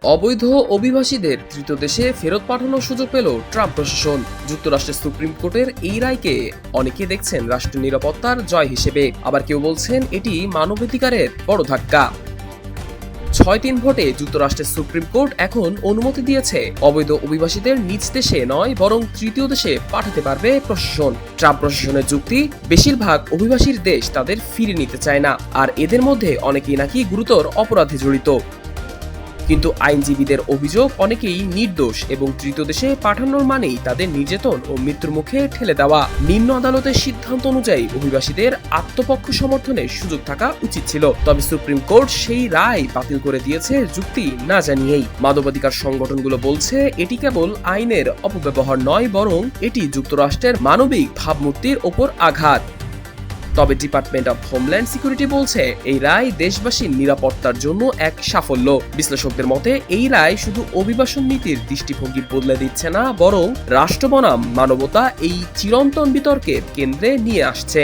অবৈধ অভিবাসীদের তৃতীয় দেশে ফেরত পাঠানোর সুযোগ পেল ট্রাম্প প্রশাসন। যুক্তরাষ্ট্রের সুপ্রিম কোর্টের এই রায়কে অনেকে দেখছেন রাষ্ট্রীয় নিরাপত্তার জয় হিসেবে, আবার কেউ বলছেন এটি মানবাধিকারের বড় ধাক্কা। 6-3 ভোটে যুক্তরাষ্ট্রের সুপ্রিম কোর্ট এখন অনুমতি দিয়েছে অবৈধ অভিবাসীদের নিজ দেশে নয় বরং তৃতীয় দেশে পাঠাতে পারবে প্রশাসন। ট্রাম্প প্রশাসনের যুক্তি, বেশিরভাগ অভিবাসীর দেশ তাদের ফিরে নিতে চায় না, আর এদের মধ্যে অনেকেই নাকি গুরুতর অপরাধে জড়িত। কিন্তু আইনজীবীদের অভিযোগ, অনেকেই নির্দোষ এবং তৃতীয় দেশে পাঠানোর মানেই তাদের নির্যাতন ও মৃত্যুর মুখে ঠেলে দেওয়া। নিম্ন আদালতের সিদ্ধান্ত অনুযায়ী অভিবাসীদের আত্মপক্ষ সমর্থনের সুযোগ থাকা উচিত ছিল, তবে সুপ্রিম কোর্ট সেই রায় বাতিল করে দিয়েছে যুক্তি না জানিয়েই। মানবাধিকার সংগঠনগুলো বলছে এটি কেবল আইনের অপব্যবহার নয়, বরং এটি যুক্তরাষ্ট্রের মানবিক ভাবমূর্তির ওপর আঘাত। তবে ডিপার্টমেন্ট অব হোমল্যান্ড সিকিউরিটি বলছে এই রায় দেশবাসীর নিরাপত্তার জন্য এক সাফল্য। বিশ্লেষকদের মতে এই রায় শুধু অভিবাসন নীতির দৃষ্টিভঙ্গি বদলে দিচ্ছে না, বরং রাষ্ট্র বনাম মানবতা এই চিরন্তন বিতর্কের কেন্দ্রে নিয়ে আসছে।